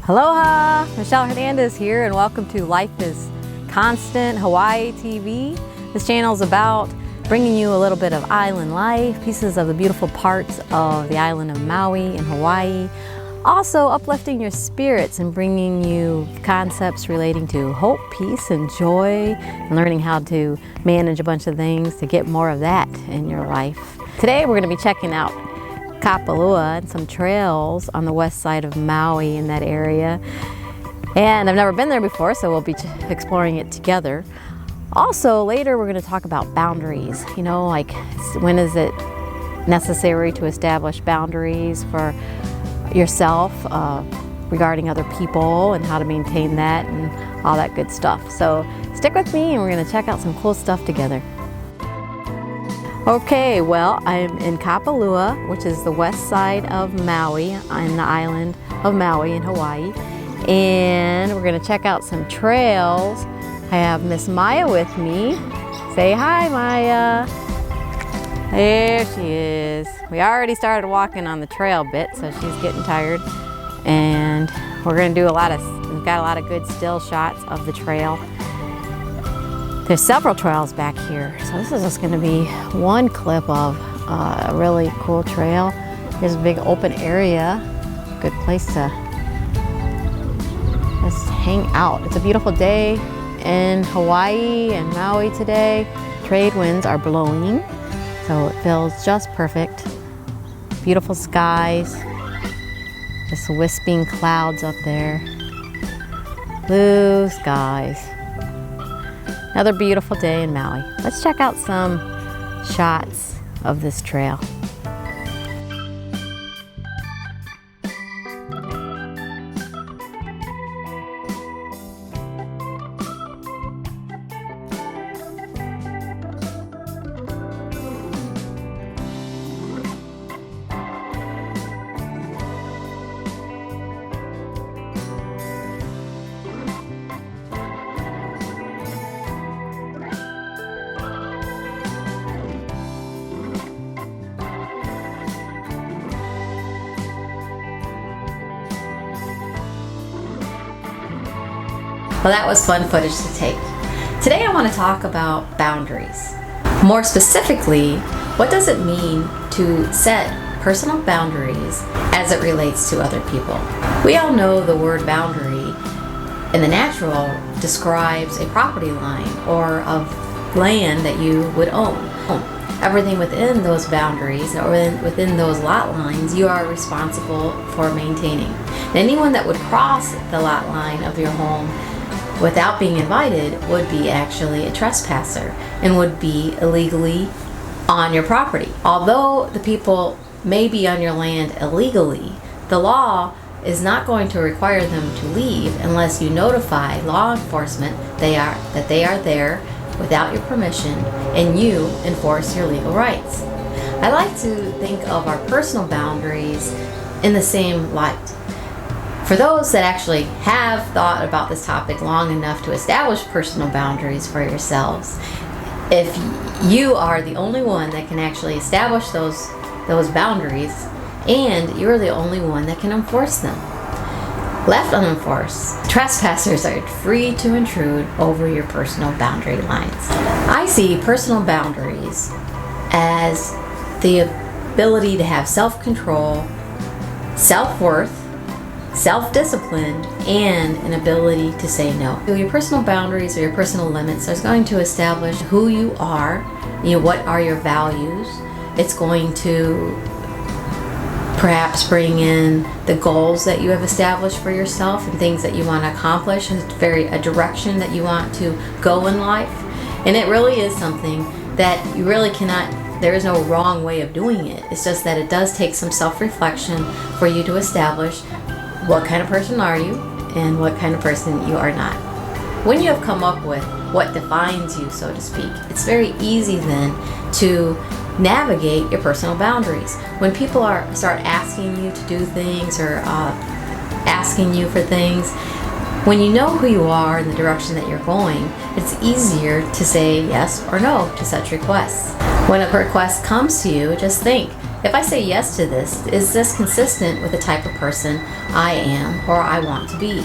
Aloha! Michelle Hernandez here, and welcome to Life is Constant Hawaii TV. This channel is about bringing you a little bit of island life, pieces of the beautiful parts of the island of Maui in Hawaii. Also uplifting your spirits and bringing you concepts relating to hope, peace, and joy, and learning how to manage a bunch of things to get more of that in your life. Today we're going to be checking out Kapalua and some trails on the west side of Maui in that area. And I've never been there before, so we'll be exploring it together. Also, later we're going to talk about boundaries. You know, like when is it necessary to establish boundaries for yourself regarding other people and how to maintain that and all that good stuff. So stick with me and we're going to check out some cool stuff together. Okay, well, I'm in Kapalua, which is the west side of Maui on the island of Maui in Hawaii. And we're going to check out some trails. I have Miss Maya with me. Say hi, Maya. There she is. We already started walking on the trail a bit, so she's getting tired. And we're going to do we've got a lot of good still shots of the trail. There's several trails back here, so this is just going to be one clip of a really cool trail. There's a big open area, good place to just hang out. It's a beautiful day in Hawaii and Maui today. Trade winds are blowing, so it feels just perfect. Beautiful skies, just wisping clouds up there. Blue skies. Another beautiful day in Maui. Let's check out some shots of this trail. Well, that was fun footage to take. Today I want to talk about boundaries. More specifically, what does it mean to set personal boundaries as it relates to other people? We all know the word boundary in the natural describes a property line or of land that you would own. Everything within those boundaries or within those lot lines you are responsible for maintaining. Anyone that would cross the lot line of your home without being invited would be actually a trespasser and would be illegally on your property. Although the people may be on your land illegally, the law is not going to require them to leave unless you notify law enforcement that they are there without your permission and you enforce your legal rights. I like to think of our personal boundaries in the same light. For those that actually have thought about this topic long enough to establish personal boundaries for yourselves, if you are the only one that can actually establish those boundaries and you're the only one that can enforce them. Left unenforced, trespassers are free to intrude over your personal boundary lines. I see personal boundaries as the ability to have self-control, self-worth, self-discipline, and an ability to say no. So your personal boundaries or your personal limits is going to establish who you are, what are your values. It's going to perhaps bring in the goals that you have established for yourself and things that you want to accomplish, a direction that you want to go in life. And it really is something that you really cannot, there is no wrong way of doing it. It's just that it does take some self-reflection for you to establish what kind of person are you and what kind of person you are not. When you have come up with what defines you, so to speak, it's very easy then to navigate your personal boundaries. When people start asking you to do things or asking you for things, when you know who you are and the direction that you're going, it's easier to say yes or no to such requests. When a request comes to you, just think, if I say yes to this, is this consistent with the type of person I am or I want to be?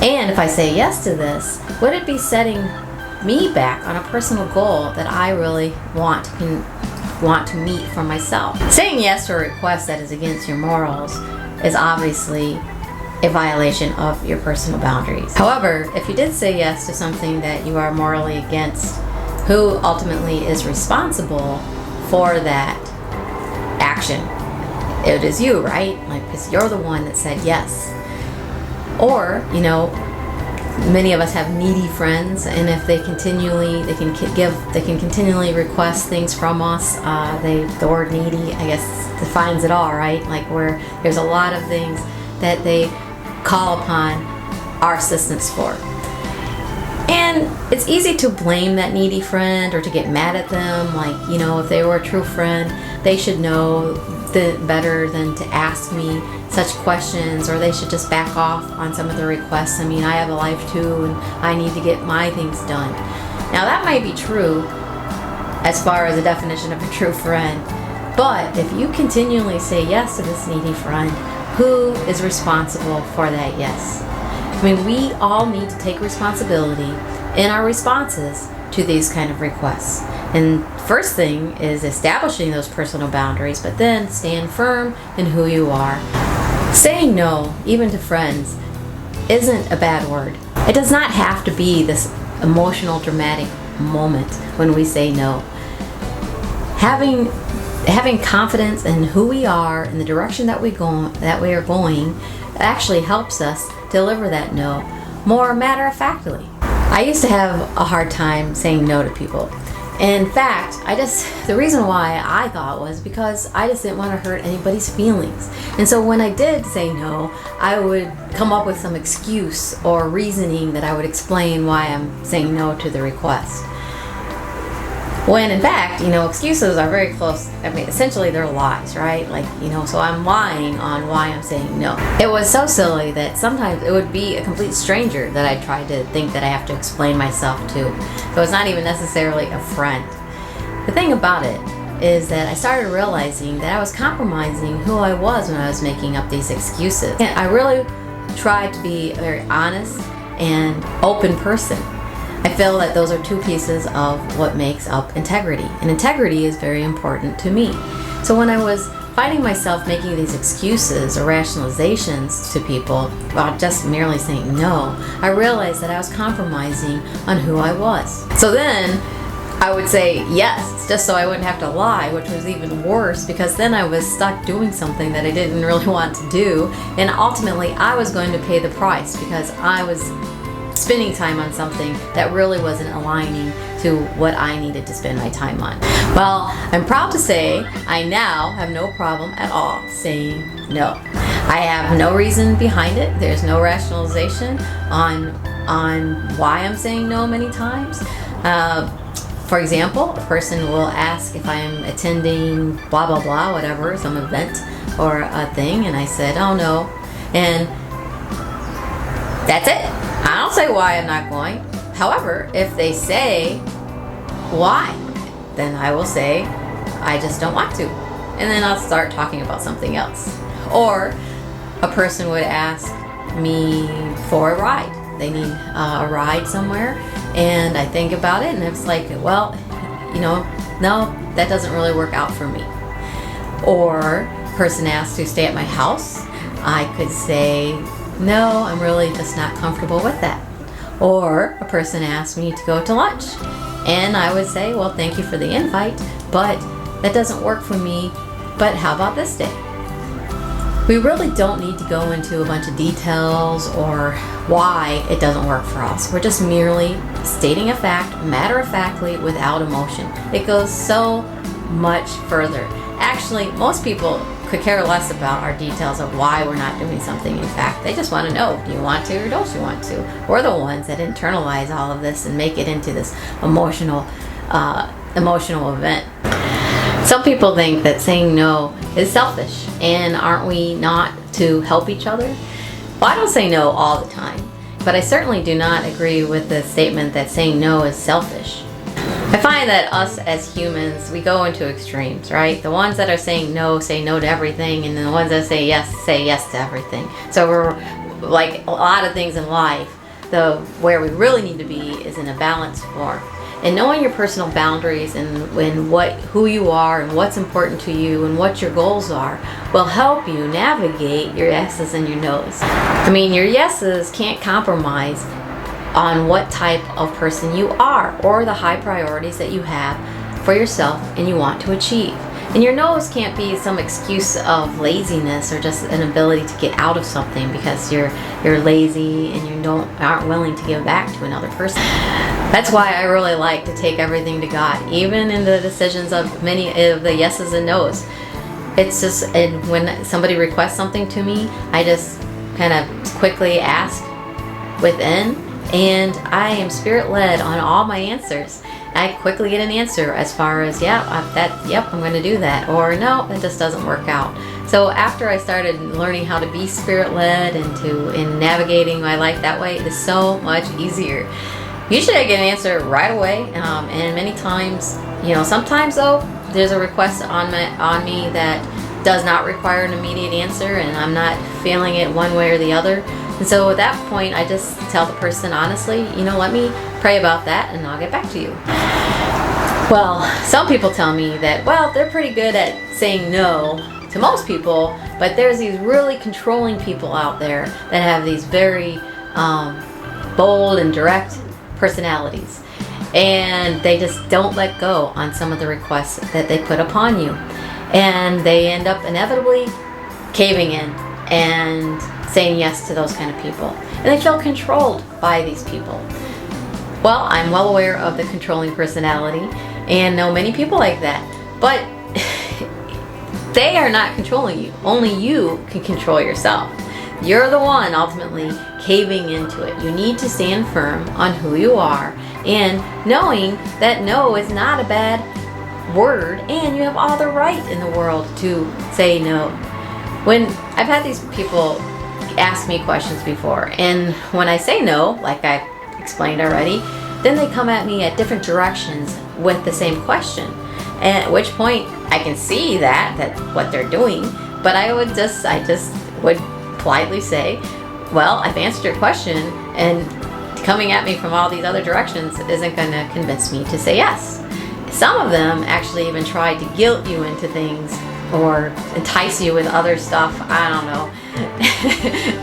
And if I say yes to this, would it be setting me back on a personal goal that I really want to meet for myself? Saying yes to a request that is against your morals is obviously a violation of your personal boundaries. However, if you did say yes to something that you are morally against, who ultimately is responsible for that action? It is you, right? Like, because you're the one that said yes. Or, many of us have needy friends, and if they can continually request things from us. The word needy, I guess, defines it all, right? Like, where there's a lot of things that they call upon our assistance for. And it's easy to blame that needy friend or to get mad at them. Like, if they were a true friend, they should know better than to ask me such questions, or they should just back off on some of the requests. I mean, I have a life too, and I need to get my things done. Now, that might be true as far as the definition of a true friend, but if you continually say yes to this needy friend, who is responsible for that yes? I mean, we all need to take responsibility in our responses to these kind of requests. And first thing is establishing those personal boundaries, but then stand firm in who you are. Saying no, even to friends, isn't a bad word. It does not have to be this emotional, dramatic moment when we say no. Having confidence in who we are, in the direction that we are going, actually helps us deliver that no more matter-of-factly. I used to have a hard time saying no to people. In fact, the reason why I thought was because I just didn't want to hurt anybody's feelings. And so when I did say no, I would come up with some excuse or reasoning that I would explain why I'm saying no to the request. When in fact, excuses are very close. I mean, essentially they're lies, right? Like, so I'm lying on why I'm saying no. It was so silly that sometimes it would be a complete stranger that I tried to think that I have to explain myself to. So it's not even necessarily a friend. The thing about it is that I started realizing that I was compromising who I was when I was making up these excuses. And I really tried to be a very honest and open person. I feel that those are two pieces of what makes up integrity. And integrity is very important to me. So when I was finding myself making these excuses or rationalizations to people while just merely saying no, I realized that I was compromising on who I was. So then I would say yes, just so I wouldn't have to lie, which was even worse because then I was stuck doing something that I didn't really want to do. And ultimately I was going to pay the price because I was spending time on something that really wasn't aligning to what I needed to spend my time on. Well, I'm proud to say I now have no problem at all saying no. I have no reason behind it. There's no rationalization on why I'm saying no many times. For example, a person will ask if I'm attending blah blah blah, whatever, some event or a thing, and I said, oh no, and that's it. I don't say why I'm not going. However, if they say why, then I will say I just don't want to. And then I'll start talking about something else. Or a person would ask me for a ride. They need a ride somewhere, and I think about it, and it's like, well, no, that doesn't really work out for me. Or a person asks to stay at my house. I could say, no, I'm really just not comfortable with that. Or a person asked me to go to lunch, and I would say, well, thank you for the invite, but that doesn't work for me, but how about this day? We really don't need to go into a bunch of details or why it doesn't work for us. We're just merely stating a fact, matter-of-factly, without emotion. It goes so much further. Actually, most people could care less about our details of why we're not doing something. In fact, they just want to know, do you want to or don't you want to? We're the ones that internalize all of this and make it into this emotional event. Some people think that saying no is selfish, and aren't we not to help each other? Well, I don't say no all the time, but I certainly do not agree with the statement that saying no is selfish. I find that us as humans, we go into extremes, right? The ones that are saying no say no to everything, and then the ones that say yes to everything. So we're like a lot of things in life, where we really need to be is in a balanced form. And knowing your personal boundaries and who you are and what's important to you and what your goals are will help you navigate your yeses and your nos. I mean, your yeses can't compromise on what type of person you are or the high priorities that you have for yourself and you want to achieve. And your no's can't be some excuse of laziness or just an ability to get out of something because you're lazy and you aren't willing to give back to another person. That's why I really like to take everything to God, even in the decisions of many of the yeses and nos. It's just, and when somebody requests something to me, I just kind of quickly ask within, and I am spirit-led on all my answers. I quickly get an answer as far as, yep, I'm going to do that, or no, that just doesn't work out. So after I started learning how to be spirit-led and in navigating my life that way, it is so much easier. Usually I get an answer right away, and many times, sometimes though, there's a request on me that does not require an immediate answer, and I'm not feeling it one way or the other. And so at that point, I just tell the person honestly, let me pray about that and I'll get back to you. Well, some people tell me that, they're pretty good at saying no to most people, but there's these really controlling people out there that have these very bold and direct personalities. And they just don't let go on some of the requests that they put upon you. And they end up inevitably caving in and saying yes to those kind of people. And they feel controlled by these people. Well, I'm well aware of the controlling personality and know many people like that. But they are not controlling you. Only you can control yourself. You're the one ultimately caving into it. You need to stand firm on who you are and knowing that no is not a bad word and you have all the right in the world to say no. When I've had these people ask me questions before, and when I say no, like I explained already, then they come at me at different directions with the same question. And at which point I can see that's what they're doing, but I just would politely say, well, I've answered your question, and coming at me from all these other directions isn't going to convince me to say yes. Some of them actually even try to guilt you into things or entice you with other stuff. I don't know.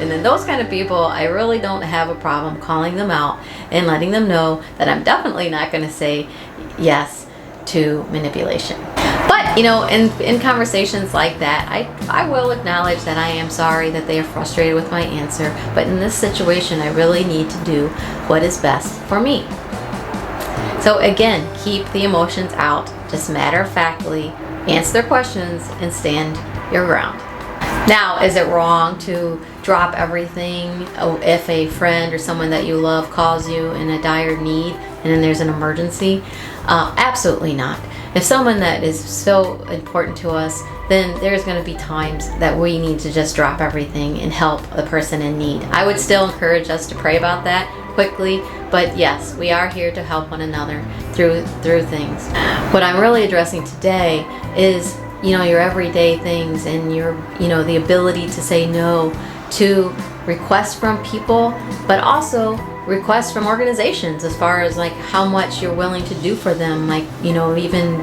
And then those kind of people, I really don't have a problem calling them out and letting them know that I'm definitely not going to say yes to manipulation. But, in conversations like that, I will acknowledge that I am sorry that they are frustrated with my answer, but in this situation, I really need to do what is best for me. So again, keep the emotions out, just matter-of-factly answer their questions and stand your ground. Now, is it wrong to drop everything if a friend or someone that you love calls you in a dire need and then there's an emergency? Absolutely not. If someone that is so important to us, then there's going to be times that we need to just drop everything and help the person in need. I would still encourage us to pray about that quickly, but yes, we are here to help one another through things. What I'm really addressing today is your everyday things and your the ability to say no to requests from people, but also requests from organizations as far as like how much you're willing to do for them, like even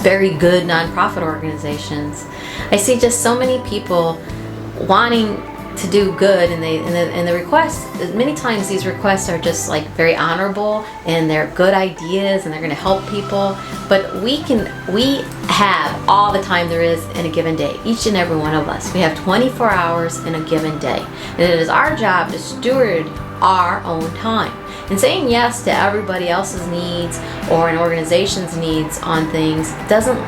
very good nonprofit organizations. I see just so many people wanting to do good, and the requests, many times these requests are just like very honorable and they're good ideas and they're going to help people, but we have all the time there is in a given day. Each and every one of us, we have 24 hours in a given day, and it is our job to steward our own time. And saying yes to everybody else's needs or an organization's needs on things doesn't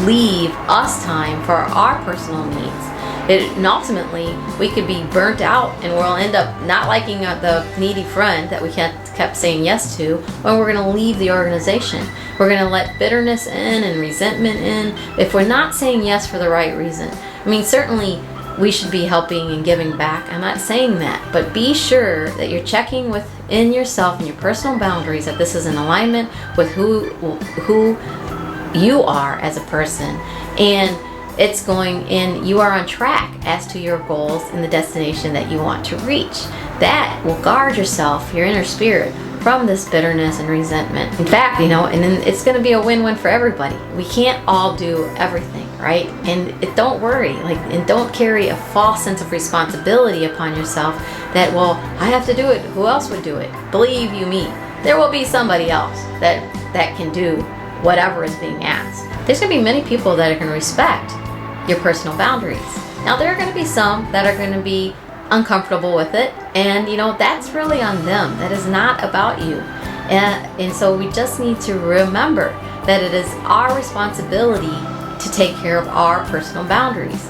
leave us time for our personal needs. And ultimately, we could be burnt out and we'll end up not liking the needy friend that we kept saying yes to when we're going to leave the organization. We're going to let bitterness in and resentment in if we're not saying yes for the right reason. I mean, certainly we should be helping and giving back. I'm not saying that, but be sure that you're checking within yourself and your personal boundaries that this is in alignment with who you are as a person, and it's going in, you are on track as to your goals and the destination that you want to reach. That will guard yourself, your inner spirit, from this bitterness and resentment. In fact, and then it's going to be a win-win for everybody. We can't all do everything, right? And don't worry, and don't carry a false sense of responsibility upon yourself that, well, I have to do it. Who else would do it? Believe you me, there will be somebody else that can do whatever is being asked. There's going to be many people that are going to respect your personal boundaries. Now, there are going to be some that are going to be uncomfortable with it, and that's really on them. That is not about you. And so we just need to remember that it is our responsibility to take care of our personal boundaries,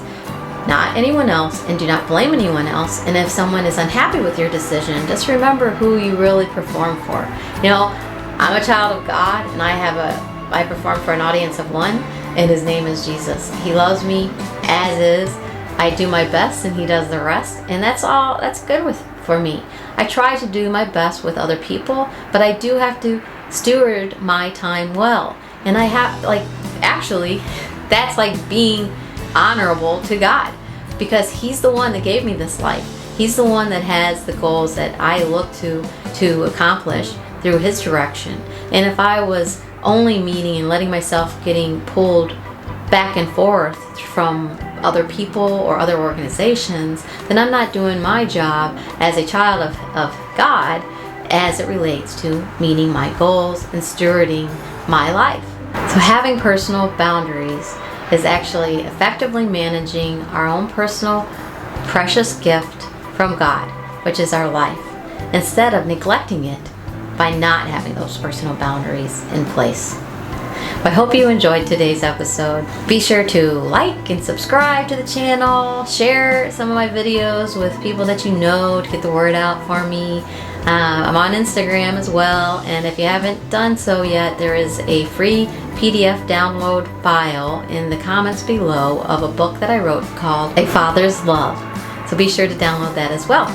not anyone else, and do not blame anyone else. And if someone is unhappy with your decision, just remember who you really perform for. I'm a child of God, and I perform for an audience of one, and his name is Jesus. He loves me as is. I do my best and he does the rest, and that's good for me. I try to do my best with other people, but I do have to steward my time well. And I have, actually, that's like being honorable to God, because he's the one that gave me this life. He's the one that has the goals that I look to accomplish through his direction. And if I was only meeting and letting myself getting pulled back and forth from other people or other organizations, then I'm not doing my job as a child of God as it relates to meeting my goals and stewarding my life. So having personal boundaries is actually effectively managing our own personal precious gift from God, which is our life, instead of neglecting it by not having those personal boundaries in place. I hope you enjoyed today's episode. Be sure to like and subscribe to the channel, share some of my videos with people that you know to get the word out for me. I'm on Instagram as well, and if you haven't done so yet, there is a free PDF download file in the comments below of a book that I wrote called A Father's Love. So be sure to download that as well.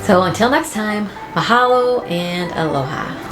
So until next time, mahalo and aloha.